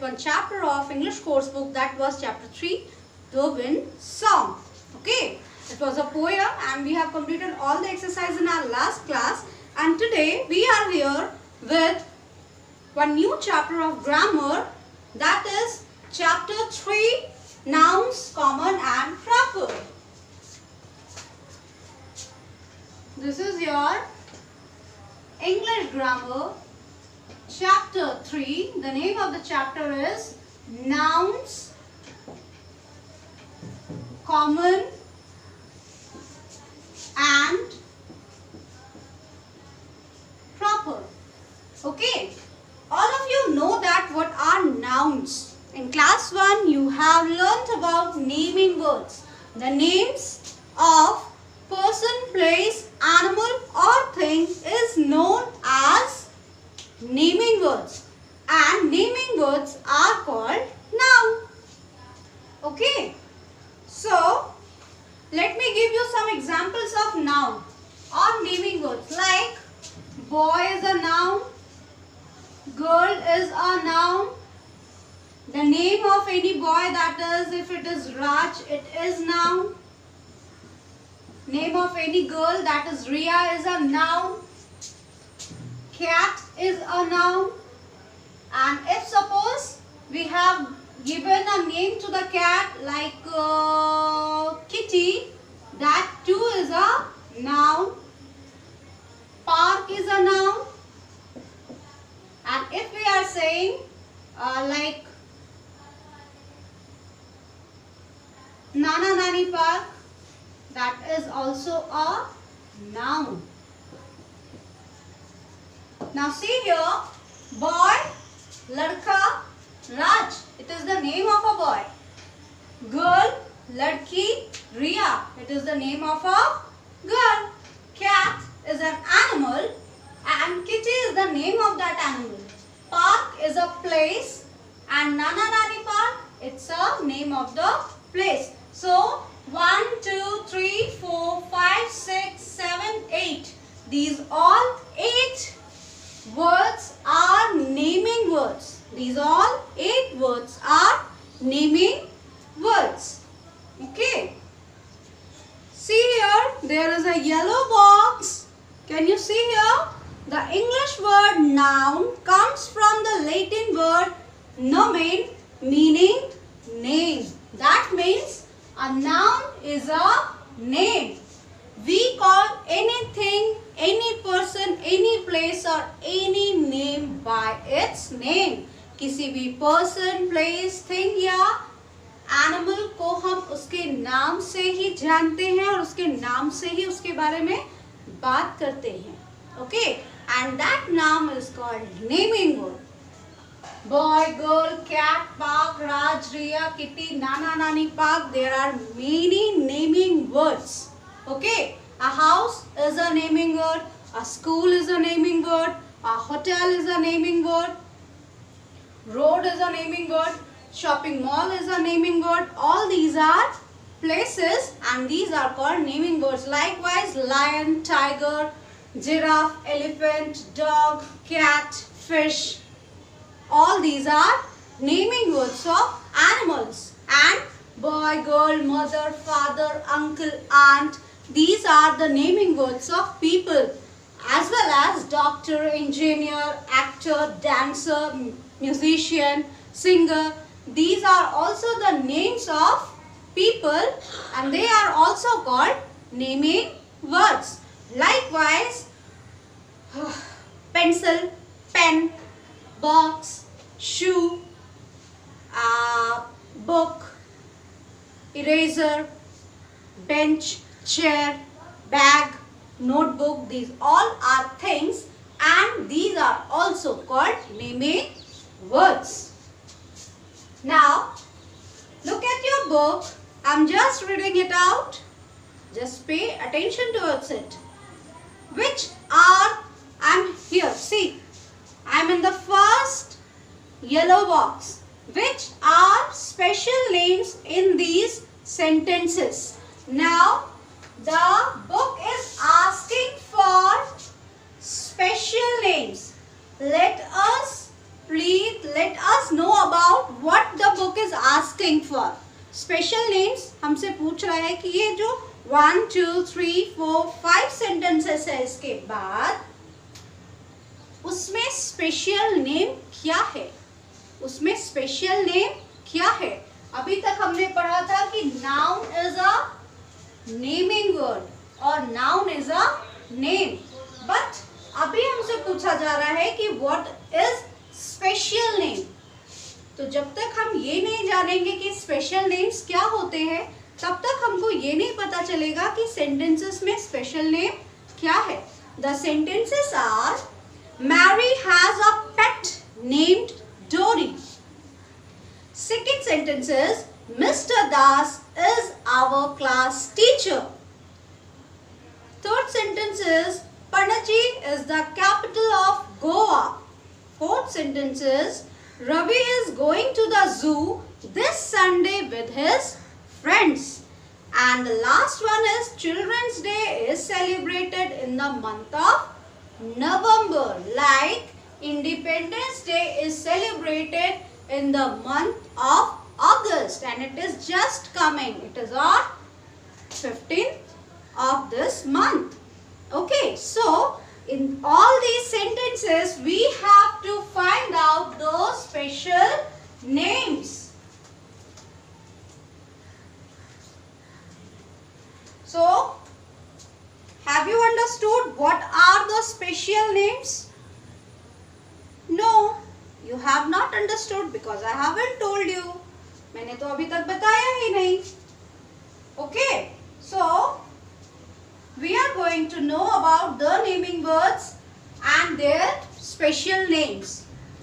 one chapter of English course book, that was chapter 3, The Wind Song. Okay, it was a poem and we have completed all the exercise in our last class, and today we are here with one new chapter of grammar, that is chapter 3, Nouns, Common and Proper. This is your English grammar chapter 3. The name of the chapter is Nouns, Common and Proper. Okay, all of you know that what are nouns. In class 1 you have learnt about naming words. The names of person, place, animal or thing is known as naming words, and naming words are called noun. Okay, so let me give you some examples of noun or naming words, like boy is a noun, girl is a noun, the name of any boy, that is if it is Raj, it is noun. Name of any girl, that is Riya, is a noun. Cat is a noun. And if suppose we have given a name to the cat like Kitty, that too is a noun. Park is a noun. And if we are saying like Nana Nani Park, that is also a noun. Now see here, boy, ladka, Raj, it is the name of a boy. Girl, ladki, Riya, it is the name of a girl. Cat is an animal and Kitty is the name of that animal. Park is a place and Nana Nani Park, it's a name of the place. So 1, 2, 3, 4, 5, 6, 7, 8. These all 8 words are naming words. These all 8 words are naming words. Okay. See here, there is a yellow box. Can you see here? The English word noun comes from the Latin word nomen, meaning name. That means a noun is a name. We call anything, any person, any place or any name by its name. किसी भी person, place, thing या animal को हम उसके नाम से ही जानते हैं और उसके नाम से ही उसके बारे में बात करते हैं. Okay, and that noun is called naming word. Boy, girl, cat, park, Raj, Riya, Kitty, Nana, Nani, Park. There are many naming words. Okay. A house is a naming word. A school is a naming word. A hotel is a naming word. Road is a naming word. Shopping mall is a naming word. All these are places and these are called naming words. Likewise, lion, tiger, giraffe, elephant, dog, cat, fish. All these are naming words of animals. And boy, girl, mother, father, uncle, aunt. These are the naming words of people, as well as doctor, engineer, actor, dancer, musician, singer. These are also the names of people and they are also called naming words. Likewise, pencil, pen, box, shoe, book, eraser, bench, chair, bag, notebook. These all are things and these are also called naming words. Now, look at your book. I'm just reading it out. Just pay attention towards it. Which are, I'm here, see, I'm in the first yellow box. Which are special names in these sentences? Now, the book is asking for special names. Let us know about think for. Special names हमसे पूछ रहा है कि ये जो 1 2 3 4 5 sentences है इसके बाद उसमें स्पेशल नेम क्या है, उसमें स्पेशल नेम क्या है। अभी तक हमने पढ़ा था कि noun is a naming word और noun is a name, but अभी हमसे पूछा जा रहा है कि व्हाट इज स्पेशल नेम। तो जब तक हम ये नहीं जानेंगे कि स्पेशल नेम्स क्या होते हैं तब तक हमको ये नहीं पता चलेगा कि सेंटेंसेस में स्पेशल नेम क्या है। The sentences are Mary has a pet named Dory. Second sentence is Mr. Das is our class teacher. Third sentence is Panaji is the capital of Goa. Fourth sentence is Ravi is going to the zoo this Sunday with his friends. And the last one is Children's Day is celebrated in the month of November, like Independence Day is celebrated in the month of August and it is just coming. It is on 15th of this month. Okay, so in all these sentences we have to find out those special names. So have you understood what are the special names? No, you have not understood because I haven't told you. मैंने तो अभी तक बताया ही नहीं. Okay, so we are going to know about the naming words and their special names.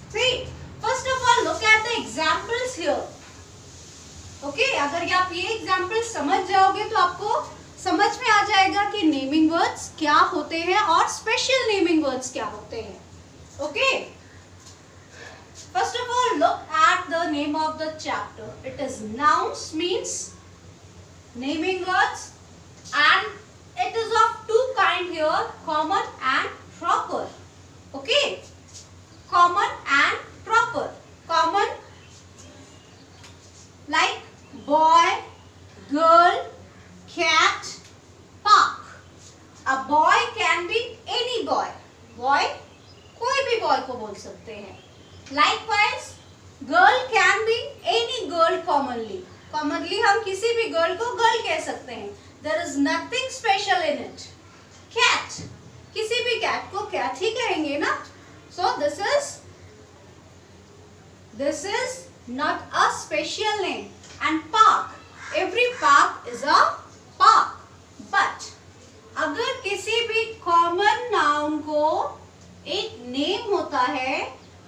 See, first of all, look at the examples here. Okay, अगर आप ये example समझ जाओगे तो आपको समझ में आ जाएगा कि नेमिंग वर्ड्स क्या होते हैं और स्पेशल नेमिंग वर्ड्स क्या होते हैं. Okay, first of all look at the name of the chapter. It is nouns means naming words and it is of two kind here, common and proper. Okay, common and proper. Common like boy, girl, cat, park. A boy can be any boy. Boy कोई भी boy को बोल सकते हैं. Likewise, girl can be any girl commonly. Commonly हम किसी भी girl को girl कह सकते हैं. There is nothing special in it. Cat, किसी भी cat को cat ही कहेंगे ना. So this is not a special name. And park, every park is a park. But अगर किसी भी common noun को एक name होता है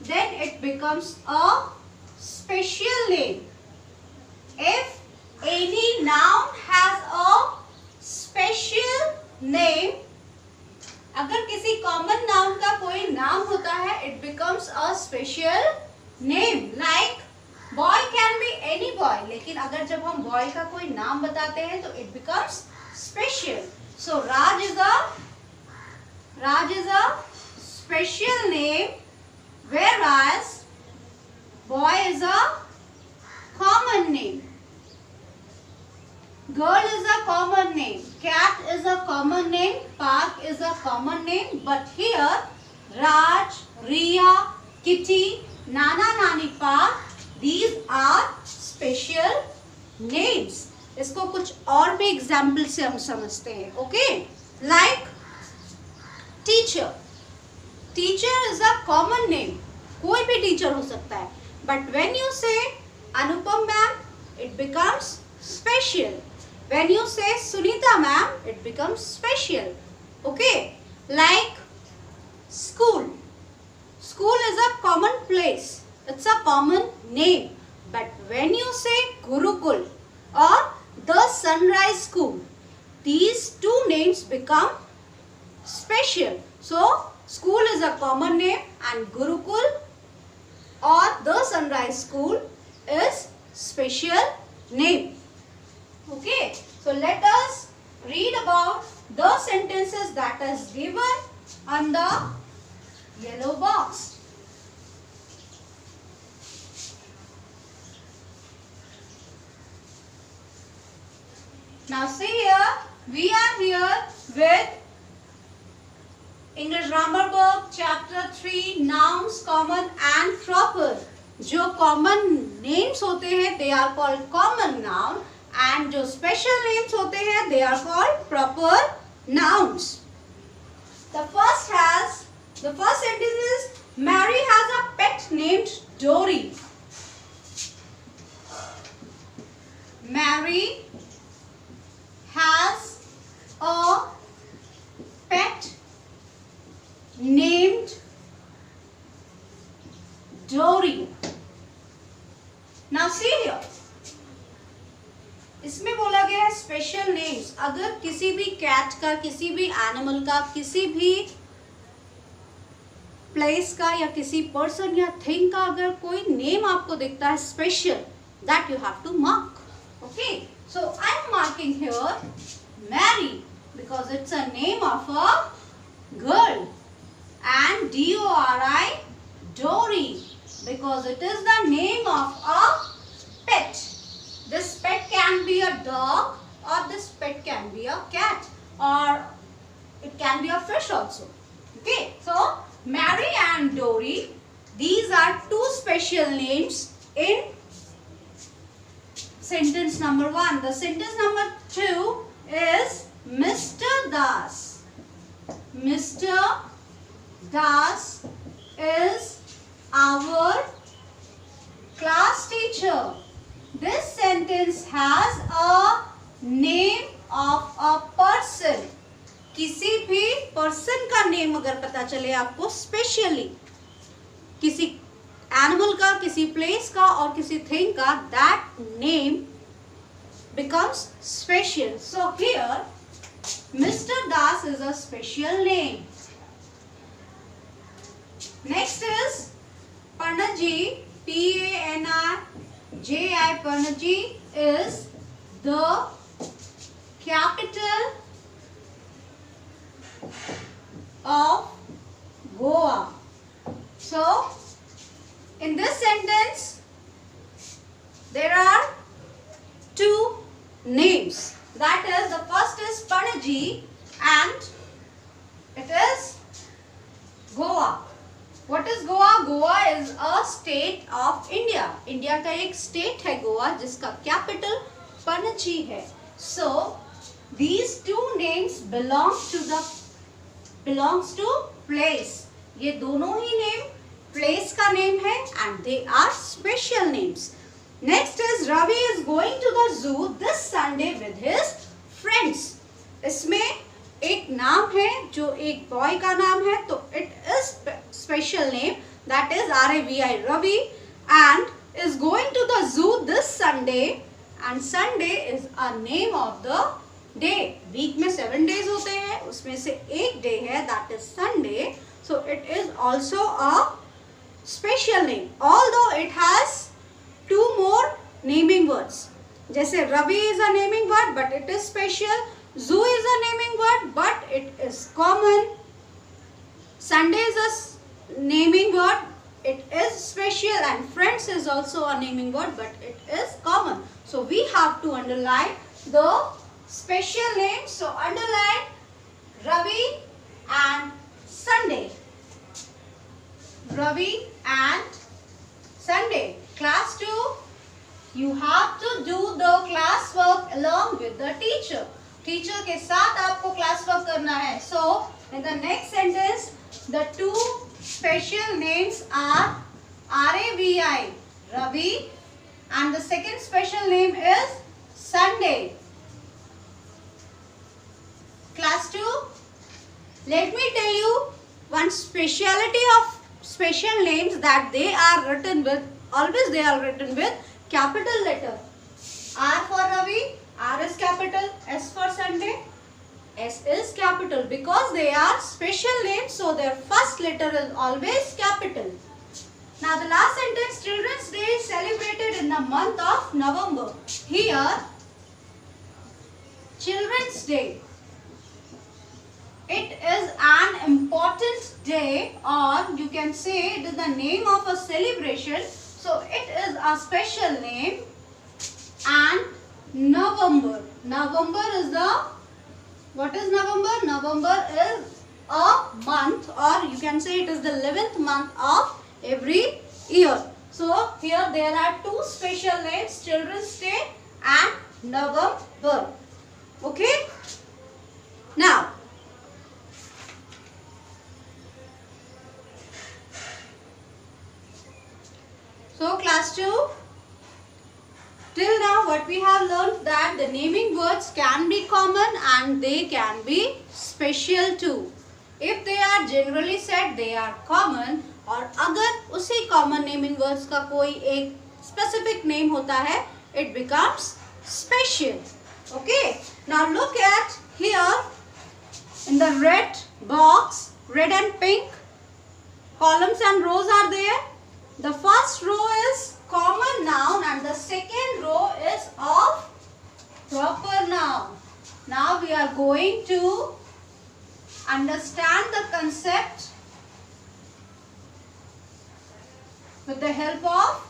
then it becomes a special name. If any noun has a special name, अगर किसी common noun का कोई नाम होता है it becomes a special name. Like boy can be any boy, लेकिन अगर जब हम boy का कोई नाम बताते हैं तो it becomes special. So Raj is a special name, whereas boy is a common name. Girl is a common name, cat is a common name, park is a common name, but here Raj, Riya, Kitty, Nana, Nani, Park, these are special names. इसको कुछ और भी example से हम समझते हैं. Okay, like teacher. Teacher is a common name, कोई भी टीचर हो सकता है, but when you say Anupam ma'am it becomes special. When you say Sunita ma'am it becomes special. Okay, like school. School is a common place. It's a common name. But when you say Gurukul or the Sunrise School, these two names become special. So, school is a common name and Gurukul or the Sunrise School is special name. Okay. So, let us read about the sentences that is given on the yellow box. Now see here, we are here with English grammar book chapter 3 nouns common and proper. जो common names होते हैं they are called common noun and जो special names होते हैं they are called proper nouns. The first sentence is Mary has a pet named Dory. Mary has a pet named Dory. Now see here. इसमें बोला गया है special names. अगर किसी भी कैट का, किसी भी एनिमल का, किसी भी प्लेस का या किसी पर्सन या थिंग का अगर कोई नेम आपको दिखता है special, that you have to mark. Okay, so I am marking here Mary because it's a name of a girl, and Dori, Dory, because it is the name of a pet. This pet can be a dog or this pet can be a cat or it can be a fish also. Okay, so Mary and Dory, these are two special names in sentence number 1. The sentence number 2 is Mr. Das. Mr. Das is our class teacher. This sentence has a name of a person. किसी भी person का name अगर पता चले आपको specially, किसी animal का, किसी प्लेस का और किसी थिंग का, that name becomes special. So here Mr. Das is a special name. Next is Panaji. P-A-N-I-J-I. Panaji is the capital of Goa. So in this sentence, there are two names. That is, the first is Panaji and it is Goa. What is Goa? Goa is a state of India. India का एक state है Goa जिसका capital Panaji है. So these two names belongs to place. ये दोनों ही name place का name है and they are special names. Next is Ravi is going to the zoo this Sunday with his friends. इसमें एक नाम है जो एक boy का नाम है, तो it is special name, that is R-A-V-I, Ravi, and is going to the zoo this Sunday, and Sunday is a name of the day. Week में 7 days होते हैं, उसमें से एक day है, that is Sunday, so it is also a special name, although it has two more naming words. जैसे Ravi is a naming word but it is special, zoo is a naming word but it is common, Sunday is a naming word, it is special, and friends is also a naming word but it is common. So we have to underline the special names. So underline Ravi and Sunday. Ravi and Sunday. Class 2, you have to do the class work along with the teacher. Teacher के साथ आपको class work करना है. So in the next sentence, the two special names are R-A-V-I, Ravi, and the second special name is Sunday. Class 2, let me tell you one speciality of special names, that they are written with, always they are written with capital letter. R for Ravi, R is capital. S for Sunday, S is capital, because they are special names, so their first letter is always capital. Now the last sentence, Children's Day is celebrated in the month of November. Here, Children's Day, it is an important day, or you can say it is the name of a celebration. So it is a special name, and November. November is the, what is November? November is a month, or you can say it is the 11th month of every year. So here there are two special names, Children's Day and November. Okay. Now, so class 2, till now what we have learned that the naming words can be common and they can be special too. If they are generally said they are common, और अगर उसी common naming words का कोई एक specific name होता है, it becomes special. Okay. Now look at here in the red box, red and pink columns and rows are there. The first row is common noun and the second row is of proper noun. Now we are going to understand the concept with the help of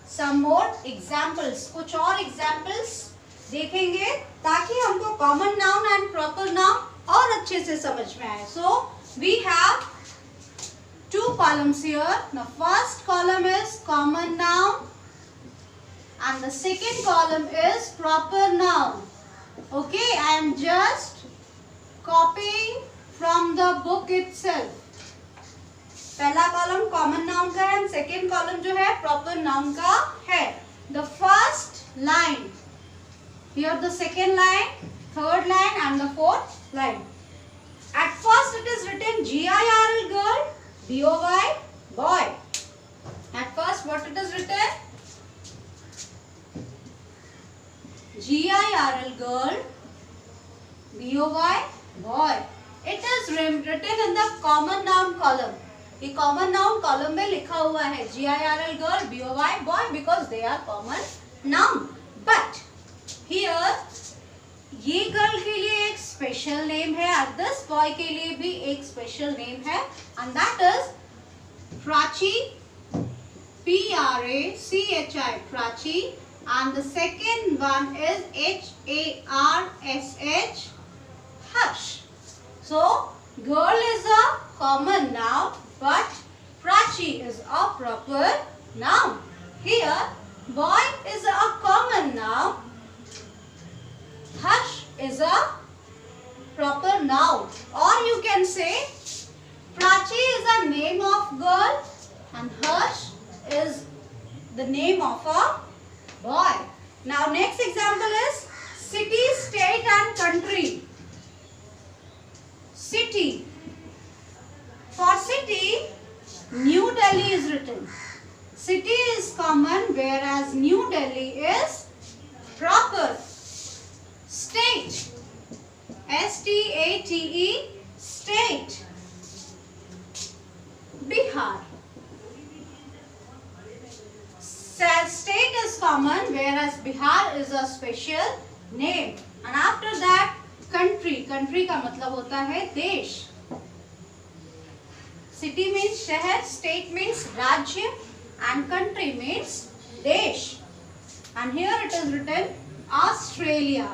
some more examples. कुछ और examples देखेंगे ताकि हमको common noun and proper noun और अच्छे से समझ में आए. So we have two columns here. The first column is common noun and the second column is proper noun. Okay, I am just copying from the book itself. पहला column common noun का है and second column जो है proper noun का है. The first line, here the second line, third line and the fourth line. At first it is written GIRL girl, BOY boy. At first what it is written? GIRL girl, BOY boy. It is written in the common noun column. ये common noun column में लिखा हुआ है GIRL girl, BOY boy because they are common noun. But here ये girl के लिए एक special name है और दिस बॉय के लिए भी एक स्पेशल नेम है and that is Prachi, PRACHI, Prachi, and the second one is HARSH, Harsh. So girl is a common noun but Prachi is a proper noun. Here boy is a common noun, Harsh is a proper noun, or you can say Prachi is a name of girl and Harsh is the name of a boy. Now next example is city, state and country. City. For city, New Delhi is written. City is common whereas New Delhi is proper. State, STATE, state. Bihar. State is common whereas Bihar is a special name. And after that, country. Country का मतलब होता है देश. City means शहर, state means राज्य and country means देश. And here it is written Australia.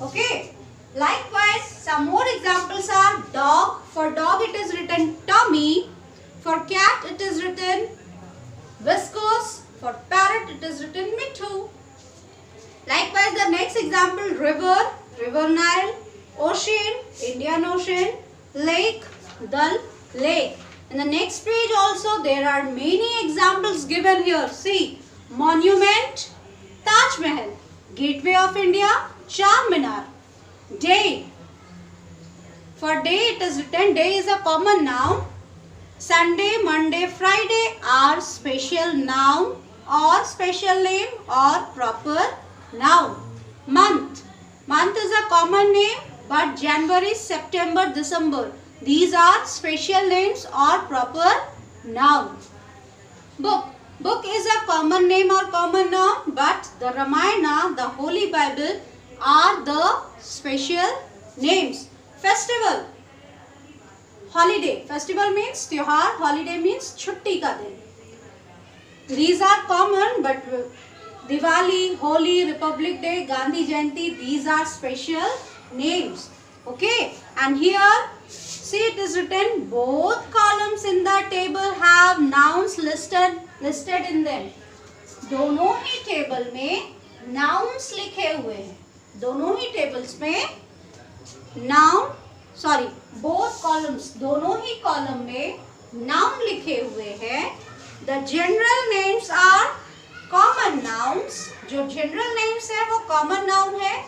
Okay. Likewise, some more examples are dog. For dog it is written Tommy. For cat it is written Viscose. For parrot it is written Mithu. Likewise, the next example, river, River Nile, ocean, Indian Ocean, lake, Dal Lake. In the next page also there are many examples given here. See, monument, Taj Mahal, Gateway of India, Charminar, day. For day it is written, day is a common noun. Sunday, Monday, Friday are special noun or special name or proper noun. Month. Month is a common name but January, September, December, these are special names or proper noun. Book. Book is a common name or common noun but the Ramayana, the Holy Bible are the special names. Festival. Holiday. Festival means त्योहार, holiday means छुट्टी का दिन. These are common, but Diwali, Holi, Republic Day, Gandhi Jayanti, these are special names. Okay, and here see it is written both columns in the table have nouns listed in them. दोनों ही table में nouns लिखे हुए हैं. दोनों ही tables में noun, sorry, both columns, दोनों ही column में noun लिखे हुए हैं. The general names are common nouns. जो general names है वो common noun है.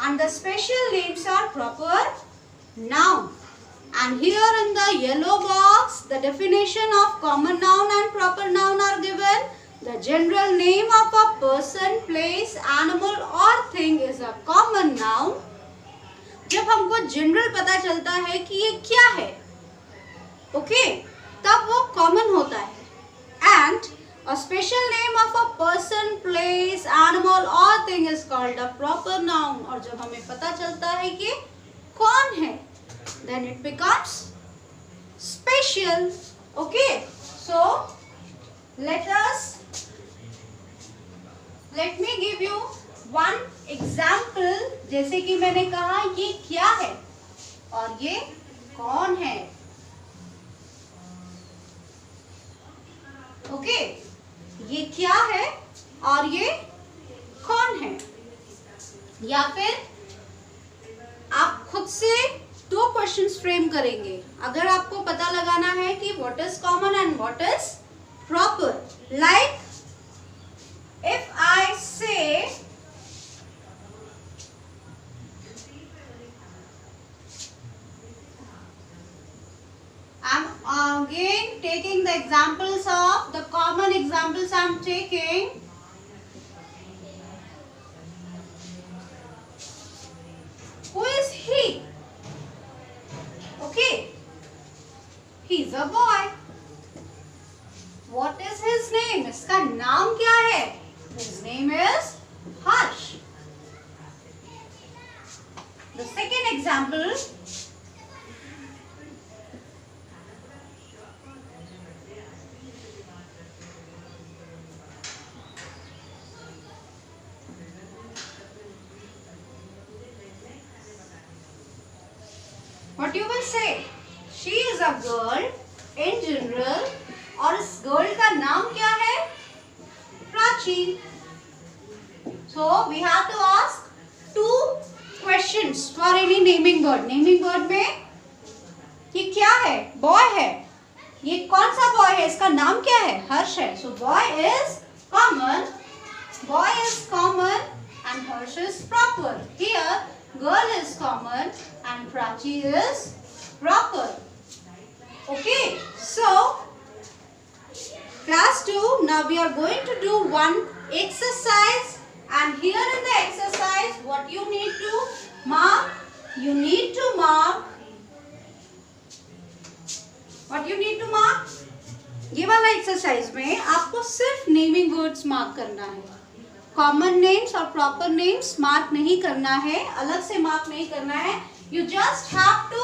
And the special names are proper noun. And here in the yellow box, the definition of common noun and proper noun are given. The general name of a person, place, animal or thing is a common noun. जब हमको general पता चलता है कि ये क्या है, okay, तब वो common होता है. And a special name of a person, place, animal or thing is called a proper noun. और जब हमें पता चलता है कि कौन है, then it becomes special. Okay, so let me give you one example. जैसे कि मैंने कहा ये क्या है और ये कौन है. ओके, ये क्या है और ये कौन है. या फिर आप खुद से दो क्वेश्चंस फ्रेम करेंगे. अगर आपको पता लगाना है कि what is common and what is proper. Like if I से I'm again taking the examples of the common examples I'm taking. Who is he? Okay, he's a boy. What is his name? इसका नाम क्या है? His name is Harsh. The second example. What you will say? She is a girl in general. और इस girl का नाम क्या है? Prachi. So we have to ask two questions for any naming word. Naming word में ये क्या है? Boy है. ये कौन सा boy है? इसका नाम क्या है? हर्ष है. So boy is common. Boy is common and Harsh is proper. Here girl is common and Prachi is proper. Okay, so class 2, now we are going to do one exercise, and here in the exercise what you need to mark? You need to mark what you need to mark? ये वाला exercise में आपको सिर्फ naming words mark करना है. Common names और proper names mark नहीं करना है, अलग से मार्क नहीं करना है. You just have to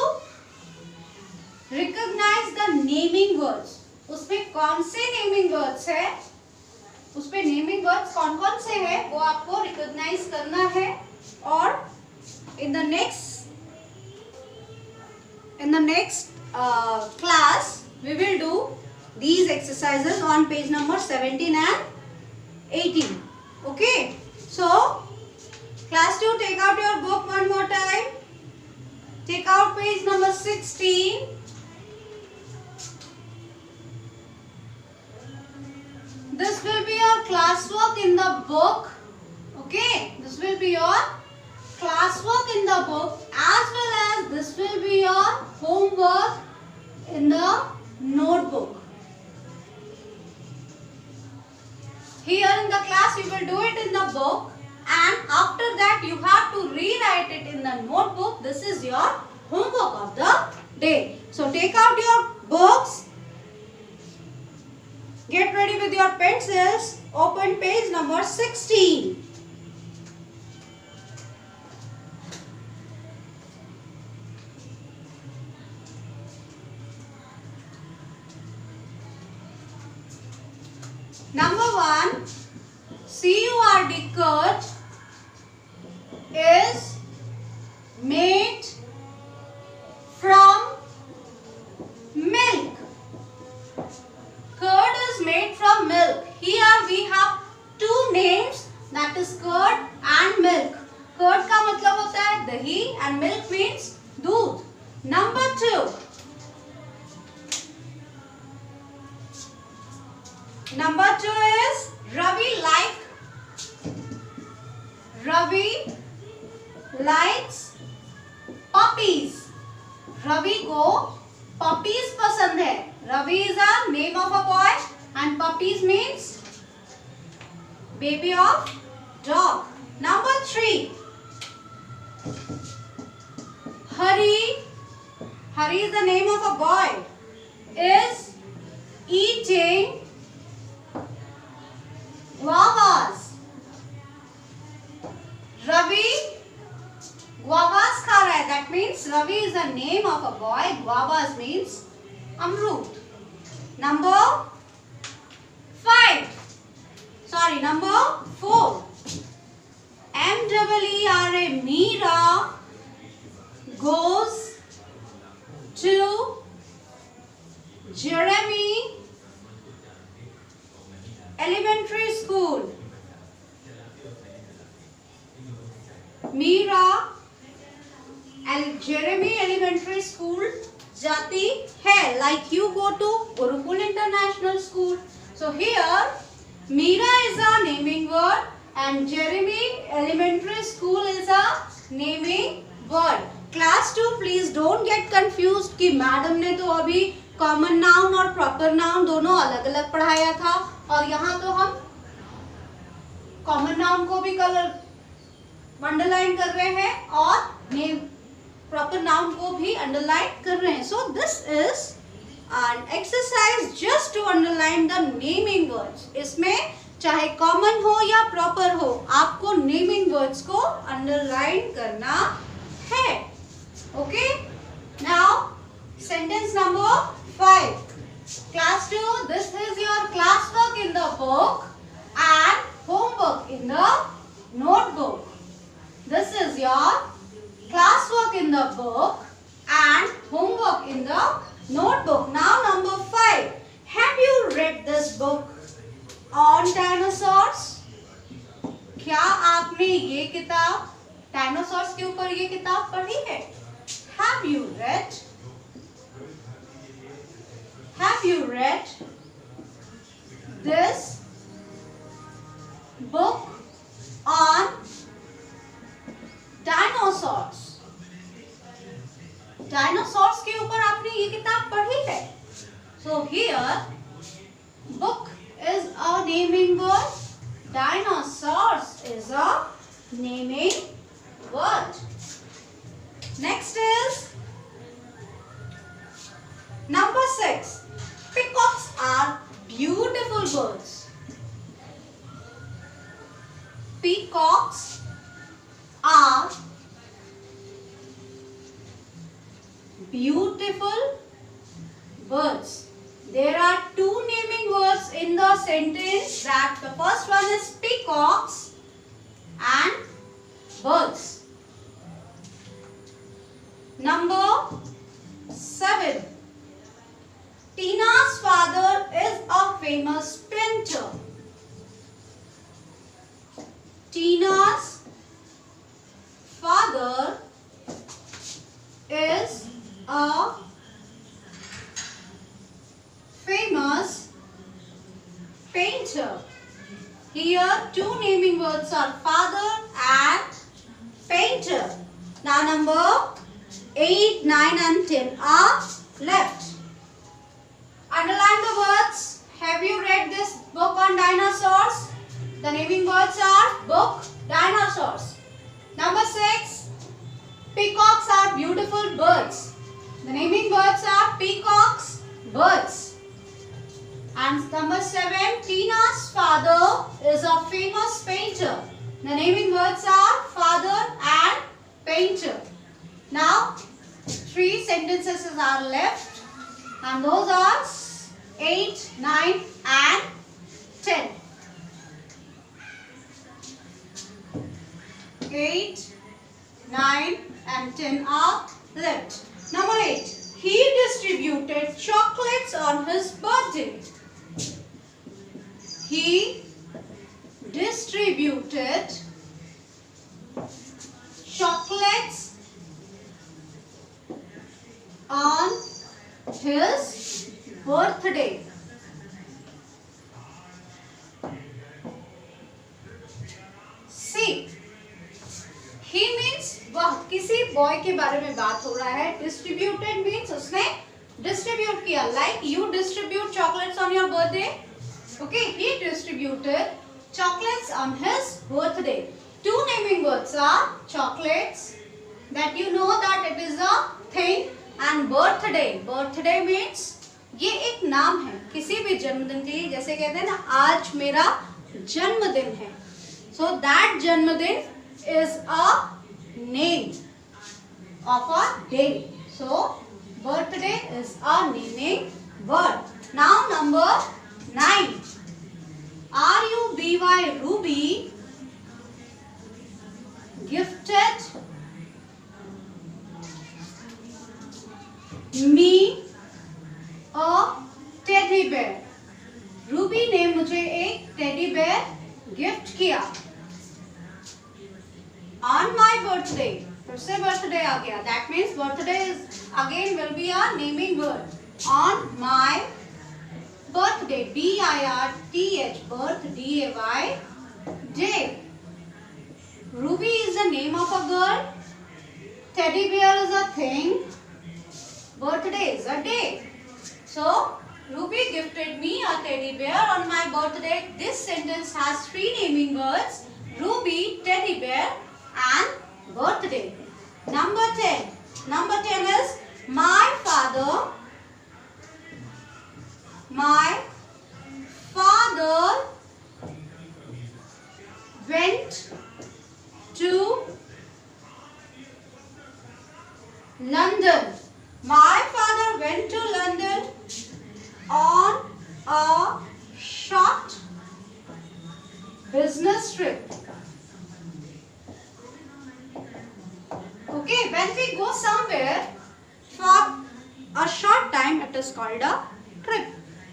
recognise the naming words. उसमें कौन से नेमिंग वर्ड्स है, उसमें नेमिंग वर्ड्स कौन कौन से है वो आपको रिकॉग्नाइज करना है. और in the next class we will do these exercises on page number 17 and 18. Okay, so class 2, take out your book one more time. Take out page number 16. This will be your classwork in the book. Okay, this will be your classwork in the book, as well as this will be your homework in the notebook. Here in the class you will do it in the book, and after that you have to rewrite it in the notebook. This is your homework of the day. So take out your books, get ready with your pencils, open page number 16. Number 1, CURD curd is made from milk. Curd is made from milk. Here we have two names, that is curd and milk. Curd का मतलब होता है दही and milk means दूध. Number 2. Number 2 is Ravi likes puppies. Ravi को puppies पसंद है. Ravi is a name of a boy and puppies means baby of dog. Number 3. Hari is the name of a boy, is eating guavas. Ravi guavas खा रहा है. That means Ravi is the name of a boy. Guavas means अमरूद. Number 4. MEERA Meera goes to Jeremy Elementary School. Meera Jeremy Elementary School जाती है. Like you go to Gurukul International School. So here Meera is a naming word and Jeremy Elementary School is a naming word. Class 2 please don't get confused कि madam ने तो अभी common noun और proper noun दोनों अलग अलग पढ़ाया था और यहाँ तो हम कॉमन नाउन को भी कलर अंडरलाइन कर रहे हैं और नेम प्रॉपर नाउन को भी अंडरलाइन कर रहे हैं. So this is an exercise just to underline the naming words. इसमें चाहे कॉमन हो या प्रॉपर हो आपको नेमिंग वर्ड्स को अंडरलाइन करना है. Okay. Now sentence number 5. Class 2, this is your class work in the book and homework in the notebook. This is your class work in the book and homework in the notebook. Now number 5. Have you read this book on dinosaurs? क्या आपने ये किताब dinosaurs के ऊपर ये किताब पढ़ी है? Have you read this book on dinosaurs? Dinosaurs के ऊपर आपने ये किताब पढ़ी है. So here book is a naming word. Dinosaurs is a naming word. Next is number 6. Peacocks are beautiful birds. Peacocks are beautiful birds. There are two naming words in the sentence. That the first one is peacocks and birds. Number 7. Tina's father is a famous painter. Tina's father is a famous painter. Here two naming words are father and painter. Now number 8, 9 and 10 are left. Underline the words. Have you read this book on dinosaurs? The naming words are book, dinosaurs. Number 6. Peacocks are beautiful birds. The naming words are peacocks, birds. And number 7. Tina's father is a famous painter. The naming words are father and painter. Now 3 sentences are left and those are 8, 9 and 10. 8, 9 and 10 are left. Number 8. He distributed chocolates on his birthday. He distributed chocolates on his birthday. C. He means वह किसी boy के बारे में बात हो रहा है. Distributed means उसने distribute किया. Like you distribute chocolates on your birthday. Okay, he distributed chocolates on his birthday. Two naming words are chocolates, that you know that it is a thing, and birthday. Birthday means ये एक नाम है किसी भी जन्मदिन के लिए. जैसे कहते हैं ना, आज मेरा जन्मदिन है. So that जन्मदिन is a name of a day. So birthday is a naming word. Now number 9. RUBY, Ruby gifted me a teddy bear. Ruby ने मुझे एक टेडी बेयर गिफ्ट किया. On my birthday, फिर से birthday आ गया. That means birthday is again will be a naming word. On my birthday, BIRTH, birth, DAY, day. Ruby is the name of a girl. Teddy bear is a thing. Birthday is a day. So Ruby gifted me a teddy bear on my birthday. This sentence has three naming words: Ruby, teddy bear, and birthday. Number 10. Number 10 is my father went to London. My father went to London on a short business trip. Okay, when we go somewhere for a short time, it is called a trip.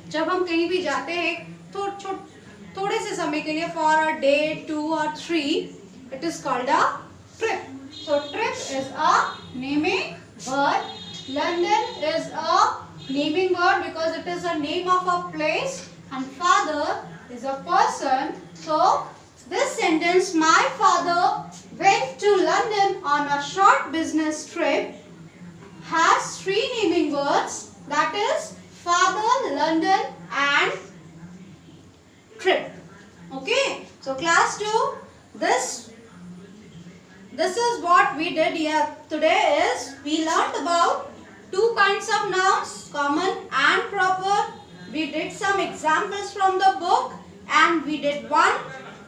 जब हम कहीं भी जाते हैं तो थोड़े से समय के लिए, for a day, 2 or 3, it is called a trip. So trip is a naming word. London is a naming word because it is a name of a place, and father is a person. So this sentence, my father went to London on a short business trip, has three naming words, that is father, London and trip. Okay, so class 2, this is what we did here today. Is we learned about two kinds of nouns, common and proper. We did some examples from the book, and we did one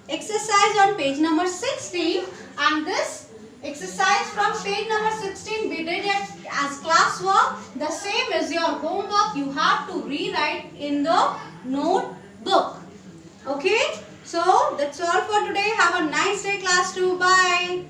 exercise on page number 16, and this exercise from page number 16 we did it as classwork. The same is your homework. You have to rewrite in the notebook. Okay, so that's all for today. Have a nice day, class 2. Bye.